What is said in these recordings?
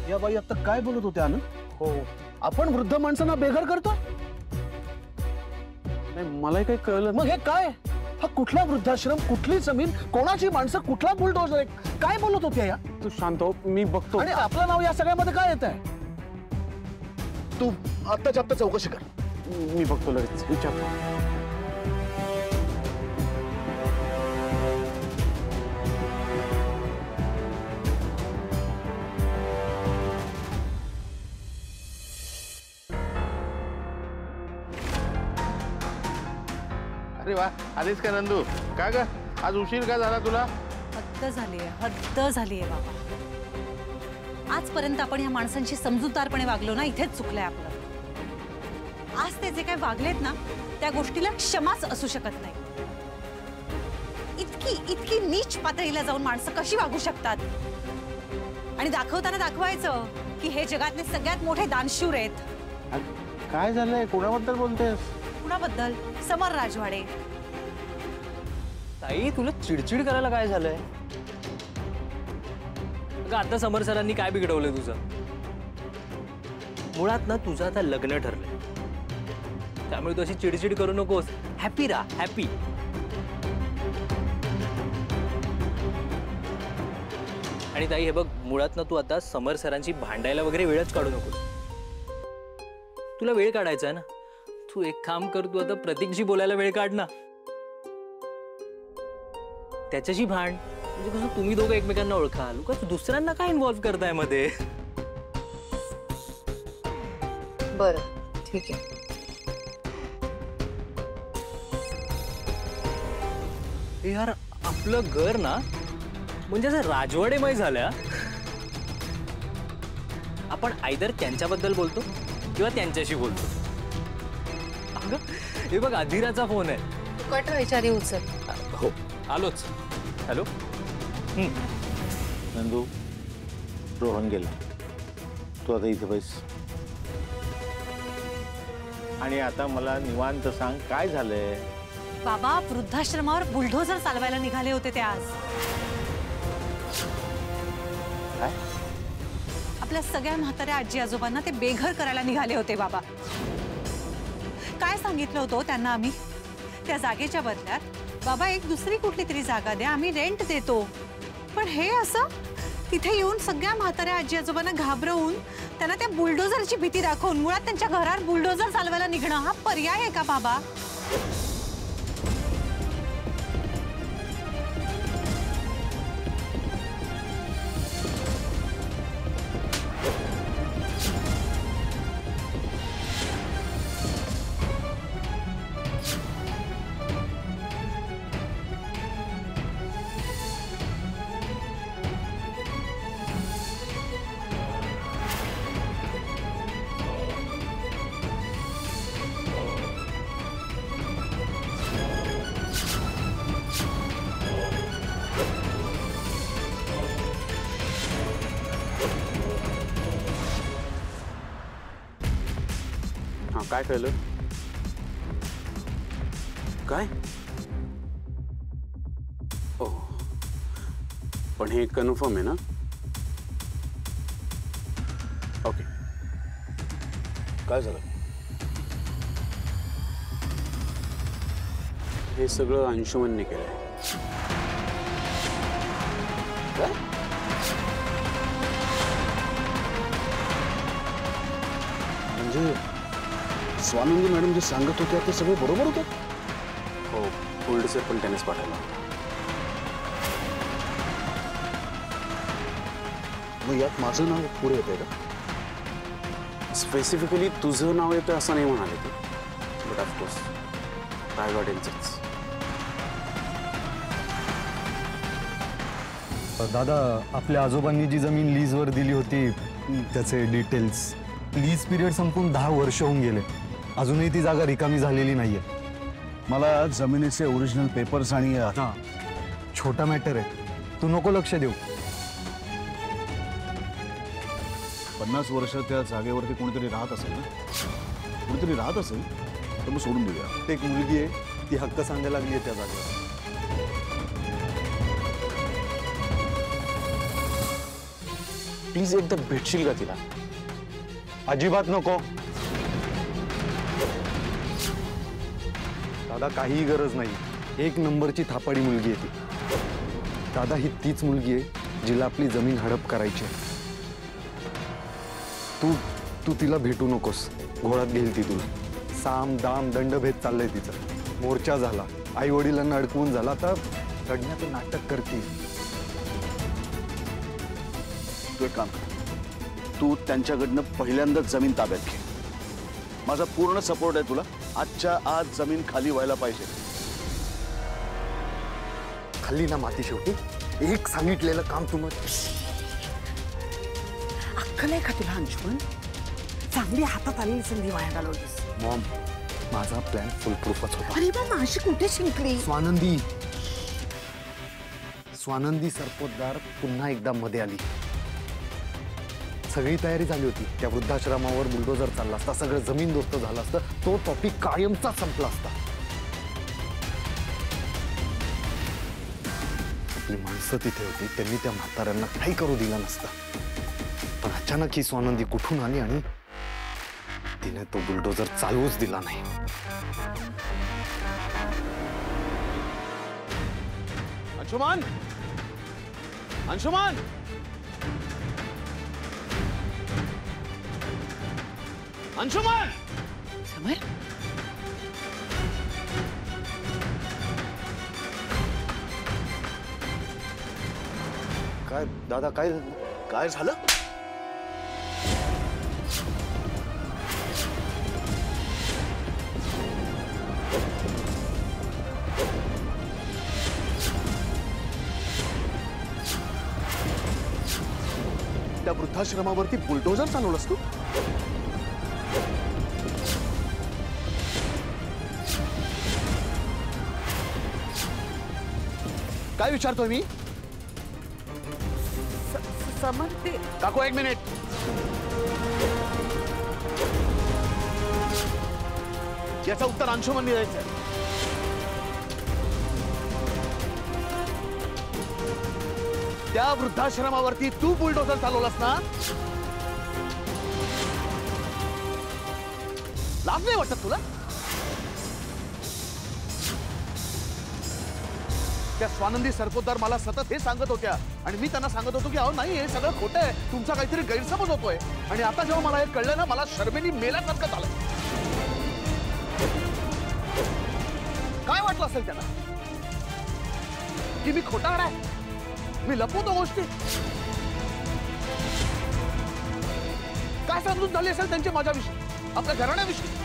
या बाई आता काय बोलत होत्या आनंद? हो, आपण वृद्ध माणसांना बेघर करतो? नाही मलाही काही कळलं. मग हे काय? हा कुठला वृद्धाश्रम, कुठली जमीन, कोणाची माणसं, कुठला बुलडोजर आहे? काय बोलत होत्या या? तू शांत हो, मी बघतो. आणि आपलं नाव या सगळ्यामध्ये काय येत आहे? तू आत्ताच्या आत्ता चौकशी कर. मी बघतो लगेच, विचारतो. अरे वा, आलीस का नंदू? का ग आज उशीर का झाला तुला? हद्द झालीये, हद्द झालीये बाबा. आजपर्यंत आपण या माणसांशी समजूतदारपणे वागलो ना, इथेच चुकलंय आपलं. आज ते जे काही वागलेत ना, त्या गोष्टीला क्षमाच असू शकत नाही. इतकी नीच पातळीला जाऊन माणसं कशी वागू शकतात? आणि दाखवताना दाखवायचं की हे जगातले सगळ्यात मोठे दानशूर आहेत. काय झालंय? कोणाबद्दल बोलतेस? कुणाबद्दल? समर राजवाडे. ताई तुला चिडचिड करायला काय झालंय? आता समर सरांनी काय बिघडवलंय तुझं? मुळात ना तुझं आता लग्न ठरलंय, त्यामुळे तू अशी चिडचिड करू नकोस. हॅपी राहा, हॅपी. आणि ताई हे बघ, मुळात ना तू आता समर सरांची भांडायला वगैरे वेळच काढू नकोस. तुला वेळ काढायचा आहे ना, तू एक काम कर, तू आता प्रतीकशी बोलायला वेळ काढ ना. त्याच्याशी भांड, म्हणजे कसं तुम्ही दोघं एकमेकांना ओळखाल. उगाच दुसऱ्यांना काय इन्व्हॉल्व करताय मध्ये? बरं, ठीक आहे. यार आपलं घर ना म्हणजे असं राजवाडेमय झाल्या. आपण आयदर त्यांच्याबद्दल बोलतो किंवा त्यांच्याशी बोलतो. अगं हे बघ, अधीराचा फोन आहे. कट व्हायच्या आधी उचल. हो आलोच. हॅलो. नंदू, रोहन गेला, तू आता इथे बैस. आणि आता मला निवांत सांग, काय झालंय? बाबा, वृद्धाश्रमावर बुलडोझर चालवायला निघाले होते ते आज. काय? आपल्या सगळ्या म्हाताऱ्या आजी आजोबांना ते बेघर करायला निघाले होते बाबा. काय सांगितलं होतं त्यांना आम्ही? त्या जागेच्या बदल्यात बाबा एक दुसरी कुठली तरी जागा द्या, आम्ही रेंट देतो. पण हे असं तिथे येऊन सगळ्या म्हाताऱ्या आजी आजोबांना घाबरवून त्यांना त्या बुलडोझरची भीती दाखवून मुळात त्यांच्या घरावर बुलडोझर चालवायला निघणं हा पर्याय आहे का बाबा? काय कळलं? काय? ओ, पण हे कन्फर्म आहे ना? ओके. काय झालं? हे सगळं अंशुमनने केलंय. काय? म्हणजे स्वानंदी मॅडम जे सांगत होत्या ते सगळं बरोबर होतं? हो, पुढचे पण त्यानेच पाठवला. मग यात माझं नाव पुढे येतंय का? स्पेसिफिकली तुझं नाव येतं असं नाही म्हणाले ते, बट ऑफकोर्स रायवाडेंचंच. दादा, आपल्या आजोबांनी जी जमीन लीजवर दिली होती त्याचे डिटेल्स. लीज पिरियड संपून 10 वर्ष होऊन गेले, अजूनही ती जागा रिकामी झालेली नाहीये. मला जमिनीचे ओरिजिनल पेपर्स आणि छोटा मॅटर आहे, तू नको लक्ष देऊ. 50 वर्ष त्या जागेवरती कोणीतरी राहत असेल ना? कोणीतरी राहत असेल तर मग सोडून देऊया. एक मुलगी आहे, ती हक्क सांगायला लागली आहे त्या जागेवर. प्लीज एकदा भेटशील का तिला? अजिबात नको दादा, काहीही गरज नाही. एक नंबरची थापाडी मुलगी आहे ती. दादा, ही तीच मुलगी आहे जिला आपली जमीन हडप करायची आहे. तू तिला भेटू नकोस. घोळात घेईल ती तुला. साम दाम दंडभेद चाललंय तिचं. मोर्चा झाला, आई वडिलांना अडकवून झाला, तर रडण्याचं नाटक करते. तू एक काम कर, तू त्यांच्याकडनं पहिल्यांदाच जमीन ताब्यात घे. माझा पूर्ण सपोर्ट आहे तुला. आजच्या आज जमीन खाली व्हायला पाहिजे. खाल्ली ना माती शेवटी. एक सांगितलेलं काम तू अक्कल आहे का तुला अंशुमन? चांगली हातात आलेली संधी वाया घालवलीस. मॉम, माझा प्लॅन फुल प्रूफच होता. अरे बा, माझी कुठे शिंकली? स्वानंदी सरपोतदार पुन्हा एकदा मध्ये आली. सगळी तयारी झाली होती. त्या वृद्धाश्रमावर बुलडोजर चालला असता, सगळं जमीन दोस्त झालं असतं, तो टॉपिक कायमचा संपला असता. आपली माणसं तिथे होती, त्यांनी त्या म्हाताऱ्यांना काही करू दिलं नसतं. पण अचानक ही स्वानंदी कुठून आली आणि तिने तो बुलडोजर चालवूच दिला नाही. अंशुमान, अंशुमान, अंशुमान. समर, काय दादा, काय काय झालं? त्या वृद्धाश्रमावरती बुलडोजर चालवलंस तू? काय विचारतोय मी? समर, ते काकू एक मिनिट. याचं उत्तर अंशुमन द्यायचंय. त्या वृद्धाश्रमावरती तू बुलडोजर चालवलास ना? लाज नाही वाटत तुला? त्या स्वानंदी सरपोतदार मला सतत हे सांगत होत्या आणि मी त्यांना सांगत होतो की अहो नाही, हे सगळं खोटं आहे, तुमचा काहीतरी गैरसमज होतोय. आणि आता जेव्हा मला हे कळलं ना, मला शर्मेनी मेल्यासारखं झालं. काय वाटलं असेल त्यांना की मी खोटारड आहे, मी लपवतो गोष्टी? काय समजून झाली असेल त्यांची माझ्याविषयी, आपल्या घराण्याविषयी?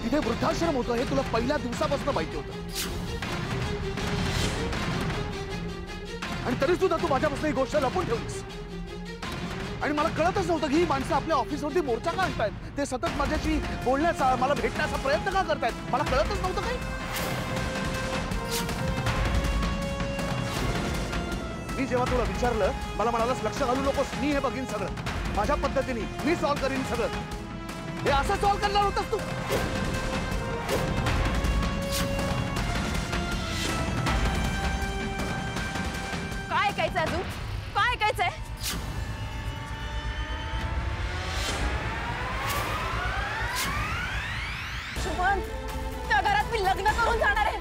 तिथे वृद्धाश्रम होतं हे तुला पहिल्या दिवसापासून माहिती होतं आणि तरी सुद्धा तू माझ्यापासून ही गोष्ट लपून ठेवलीस. आणि मला कळतच नव्हतं की ही माणसं आपल्या ऑफिसवरती मोर्चा का आणतायत, ते सतत माझ्याशी बोलण्याचा, मला भेटण्याचा प्रयत्न का करतायत, मला कळतच नव्हतं काही. मी जेव्हा तुला विचारलं, मला म्हणालास लक्ष घालू नकोस, मी हे बघीन सगळं माझ्या पद्धतीने, मी सॉल्व्ह करीन सगळं. हे असं सॉल्व्ह करणार होतास तू? काय ऐकायचंय अजून? काय ऐकायचंय? शुभम, त्या घरात मी लग्न करून जाणार आहे.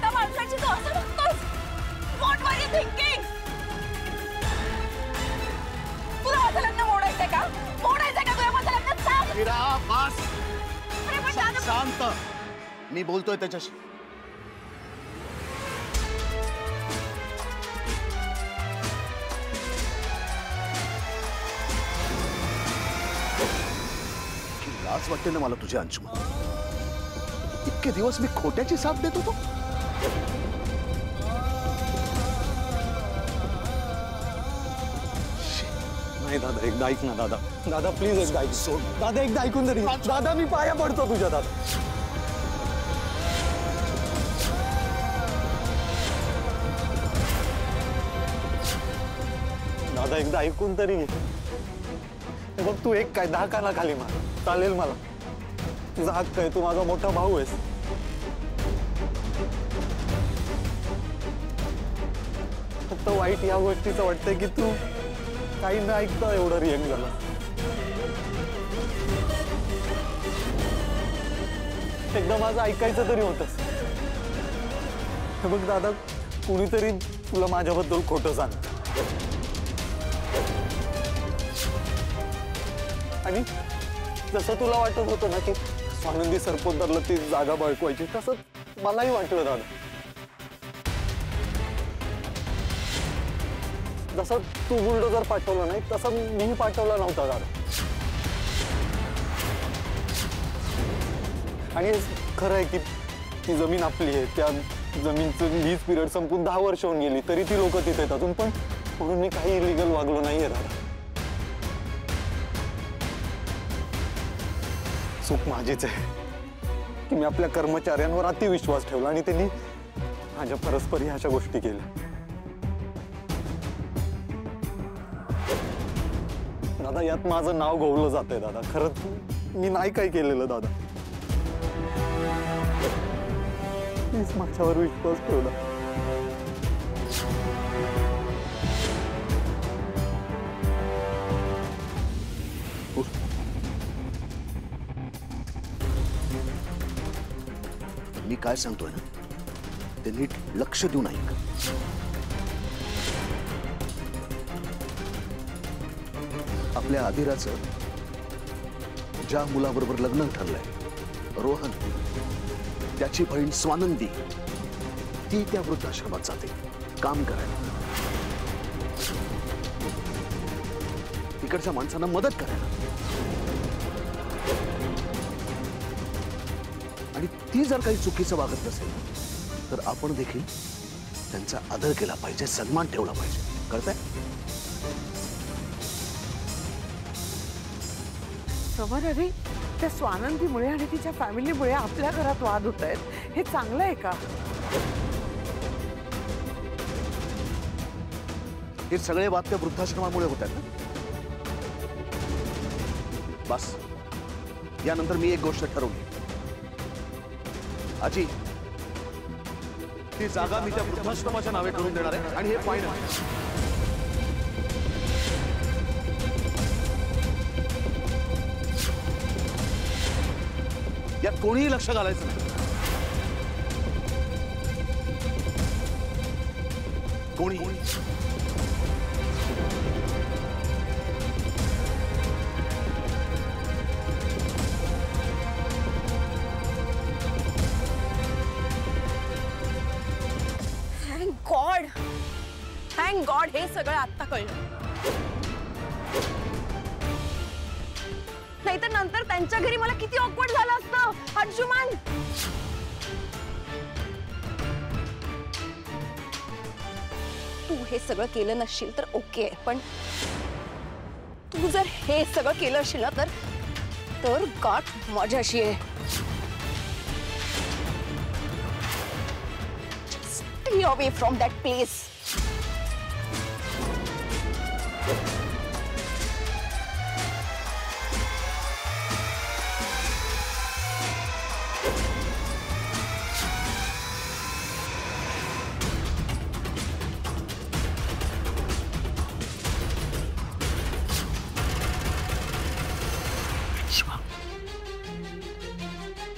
त्या माणसाची तू असं बघतोस? What were you thinking? तुला माझं लग्न मोडायचंय का? मोडायचंय का तुला माझं लग्न? सांग. मीरा, बस. अरे पण दादा, शांत. मी बोलतोय त्याच्याशी. लाज वाटते ना मला तुझ्या अंशुमन. इतके दिवस मी खोट्याची साथ देत होतो. नाही दादा, एकदा ऐक ना दादा. दादा प्लीज एकदा ऐक. सोड दादा, एकदा ऐकून तरी. दादा, मी पाया पडतो तुझ्या दादा. दादा, एकदा ऐकून तरी घे. बघ, तू एक काय 10 काना खाली मार, चालेल मला. तुझा हक्क आहे, तू माझा मोठा भाऊ आहेस. फक्त वाईट या गोष्टीचं वाटतंय की तू काही न ऐकता एवढं रिएक्ट झालं. एकदा माझं ऐकायचं तरी होतंच. हे बघ दादा, कुणीतरी तुला माझ्याबद्दल खोटं सांग आणि जसं तुला वाटत होतं ना की स्वानंदी सरपोतदारला ती जागा बळकवायची, तसं मलाही वाटलं दादा. जसं तू बुलडोजर पाठवला नाही तसं मी पाठवला नव्हता दादा. आणि खरं आहे की ती जमीन आपली आहे, त्या जमीनचं लीज पिरियड संपून 10 वर्ष होऊन गेली तरी ती लोक तिथे आहेत अजून, पण म्हणून मी काही इलिगल वागलो नाहीये दादा. चूक माझीच आहे की मी आपल्या कर्मचाऱ्यांवर अतिविश्वास ठेवला आणि त्यांनी माझ्या परस्परी अशा गोष्टी केल्या. दादा, यात माझं नाव गौरवलं जातंय दादा. खरंच मी नाही काय केलेलं दादा. प्लीज माझ्यावर विश्वास ठेवला. मी काय सांगतोय ना ते नीट लक्ष देऊन ऐक. आपल्या आदिराचं ज्या मुलाबरोबर लग्न ठरलंय रोहन, त्याची बहीण स्वानंदी, ती त्या वृद्धाश्रमात जाते काम करायला, तिकडच्या माणसांना मदत करायला. आणि ती जर काही चुकीचं वागत नसेल तर आपण देखील त्यांचा आदर केला पाहिजे, सन्मान ठेवला पाहिजे. कळतंय? समर, अरे त्या स्वानंदीमुळे आणि तिच्या फॅमिलीमुळे आपल्या घरात वाद होत आहेत, हे चांगलं आहे का? हे सगळे वाद त्या वृद्धाश्रमामुळे होत आहेत ना. बस यानंतर मी एक गोष्ट ठरवली. आजी, ती जागा मी त्या वृद्धाश्रमाच्या नावे करून देणार आहे आणि हे फायनल. यात कोणीही लक्ष घालायचं नाही. कोणी थँक गॉड हे सगळं आत्ता कळलं. नाहीतर नंतर त्यांच्या घरी मला किती ऑकवर्ड झालं असतं. अंशुमन, तू हे सगळं केलं नसशील तर ओके, पण तू जर हे सगळं केलं असशील ना तर गाठ माझ्याशी आहे. Stay away from that place.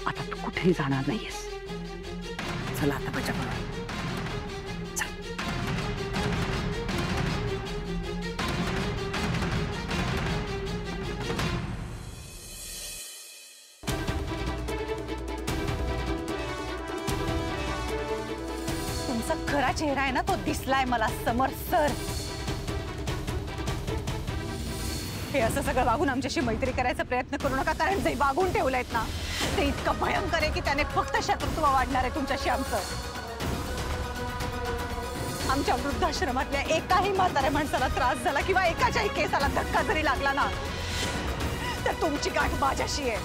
आता तू कुठेही जाणार नाहीयेस. चला आता माझ्याबरोबर. तुमचा खरा चेहरा आहे ना तो दिसलाय मला समर सर. हे असं सगळं वागून आमच्याशी मैत्री करायचा प्रयत्न करू नका, कारण जे वागून ठेवलंयत ना ते इतकं भयंकर आहे की त्याने फक्त शत्रुत्व वाढणार आहे तुमच्याशी आमचं. आमच्या वृद्धाश्रमातल्या एकाही म्हाताऱ्या माणसाला त्रास झाला किंवा एकाच्याही केसाला धक्का जरी लागला ना तर तुमची गाठ माझ्याशी आहे.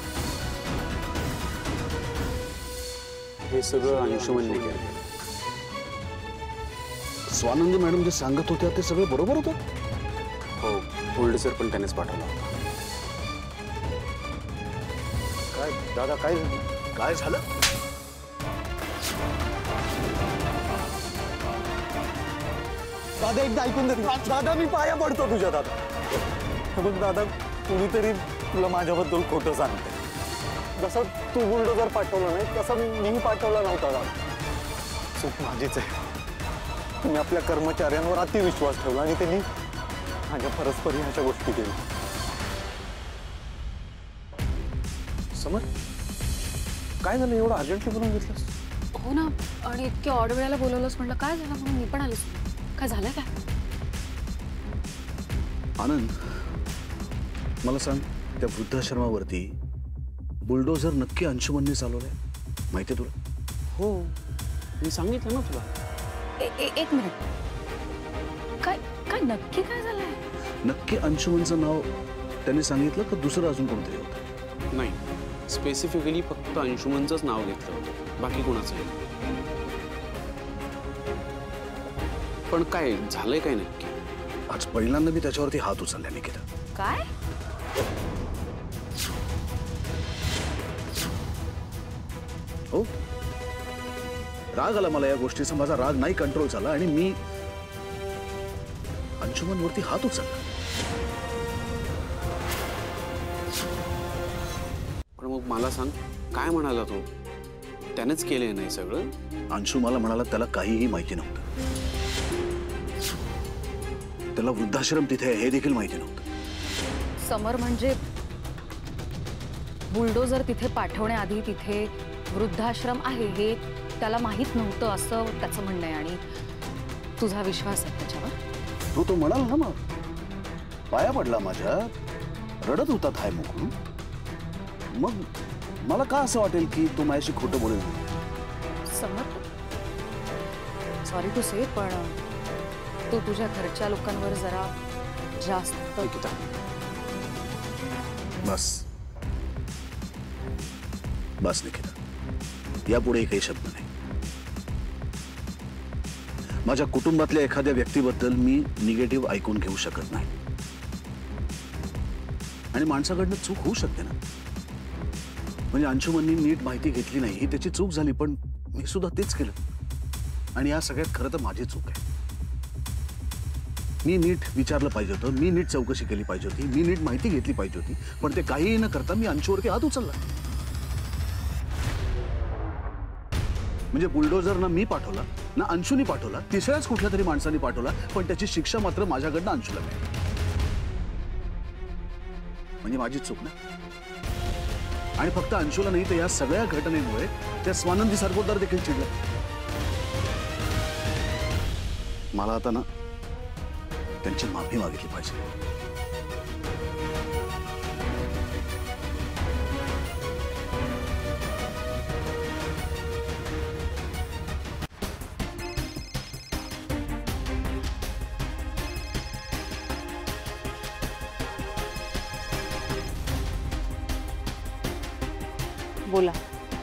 हे सगळं अंशुमनने केलं. स्वानंदी मॅडम जे सांगत होत्या ते सगळं बरोबर होतं. हो, बुलडोजर पण त्यानेच पाठवला होता. काय दादा, काय झालं? दादा एकदा ऐकून दे. दादा मी पाया पडतो तुझ्या दादा. हे बघ दादा, कुणीतरी तुला माझ्याबद्दल खोटं सांगते. जसं तू बुलडोजर पाठवलं नाही तसं मी पाठवला नव्हता दादा. चूक माझीच आहे. तुम्ही आपल्या कर्मचाऱ्यांवर अतिविश्वास ठेवला आणि त्यांनी माझ्या परस्परी अशा गोष्टी केल्या. समर, काय झालं एवढं अर्जंटली बोलून घेतलंस? हो ना, आणि इतके ऑड वेळेला बोलवलंस म्हटलं काय झालं म्हणून मी पण आलीस. काय झालं काय? आनंद, मला सांग, त्या वृद्धाश्रमावरती बुलडोझर नक्की अंशुमनने चालवलंय, माहितीये तुला? हो, मी सांगितलं ना तुला. एक मिनिट, काय काय नक्की काय झालंय? नक्की अंशुमनचं नाव त्यांनी सांगितलं का दुसरं अजून कोणतरी होतं? नाही, स्पेसिफिकली फक्त अंशुमनचंच नाव घेतलं होतं, बाकी कोणाचंही. पण काय झालंय काय नक्की? आज पहिल्यांदा मी त्याच्यावरती हात उचलला निकिता. काय? हो, राग आला मला या गोष्टीचा. माझा राग नाही कंट्रोल झाला आणि मी अंशुमनवरती हात उचलला. पण मग मला सांग, काय म्हणाला तो? त्यानेच केलंय नाही सगळं? अंशू मला म्हणाला त्याला काहीही माहिती नव्हतं. त्याला वृद्धाश्रम तिथे आहे हे देखील माहिती नव्हतं. समर, म्हणजे बुलडोजर तिथे पाठवण्याआधी तिथे वृद्धाश्रम आहे हे त्याला माहित नव्हतं असं त्याचं म्हणणं आहे. आणि तुझा विश्वास आहे त्याच्यावर? तो म्हणाला ना, मग पाया पडला माझ्या, रडत होता थाय मुकून. मग मला का असं वाटेल की तो माझ्याशी खोटं बोलेल? समर, सॉरी टू से, पण तू तुझ्या घरच्या लोकांवर जरा जास्त. बस बस निकिता, यापुढे काही शब्द नाही. माझ्या कुटुंबातल्या एखाद्या व्यक्तीबद्दल मी निगेटिव्ह ऐकून घेऊ शकत नाही. आणि माणसाकडनं चूक होऊ शकते ना. म्हणजे अंशुमननी नीट माहिती घेतली नाही ही त्याची चूक झाली, पण मी सुद्धा तेच केलं. आणि या सगळ्यात खरं तर माझी चूक आहे. मी नीट विचारलं पाहिजे होतं, मी नीट चौकशी केली पाहिजे होती, मी नीट माहिती घेतली पाहिजे होती, पण ते काहीही न करता मी अंशूवरती हात उचलला. म्हणजे बुलडोझर ना मी पाठवला ना अंशूनी पाठवला, तिसऱ्याच कुठल्या तरी माणसाने पाठवला, पण त्याची शिक्षा मात्र माझ्याकडनं अंशूला मिळाली. म्हणजे माझी चूक ना. आणि फक्त अंशूला नाही तर या सगळ्या घटनेमुळे त्या स्वानंदी सरपोतदार देखील चिडला. मला आता ना त्यांची माफी मागितली पाहिजे. बोला.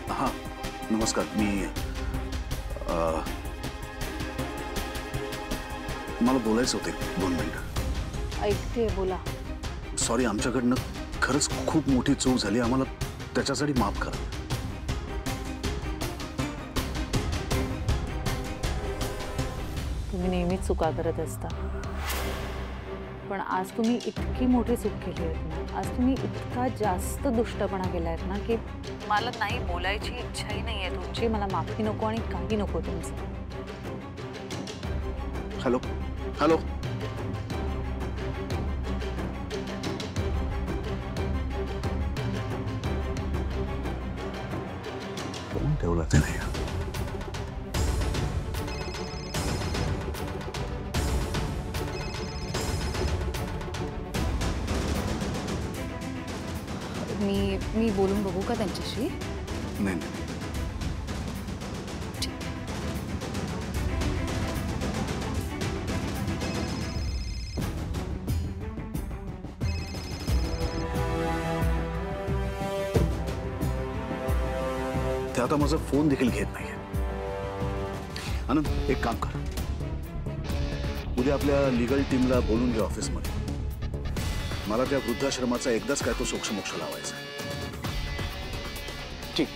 हा, नमस्कार. मी मला बोलायचं होते 2 मिनिटं. ऐकते, बोला. सॉरी, आमच्याकडनं खरंच खूप मोठी चूक झाली. आम्हाला त्याच्यासाठी माफ करा. तुम्ही नेहमीच चुका करत असता, पण आज तुम्ही इतकी मोठी चूक केली आहे ना, आज तुम्ही इतका जास्त दुष्टपणा केला आहे ना की मला नाही बोलायची इच्छाही नाही आहे तुमची. मला माफी नको आणि काही नको तुमचं. हॅलो हॅलो, फोन ठेवला ते नाही. मी बोलून बघू का त्यांच्याशी? नाही. ते आता माझा फोन देखील घेत नाहीये. आनंद, एक काम कर, उद्या आपल्या लीगल टीमला बोलून घे ऑफिसमध्ये. मला त्या वृद्धाश्रमाचा एकदाच काय तो सोक्षमोक्ष लावायचा. ठीक.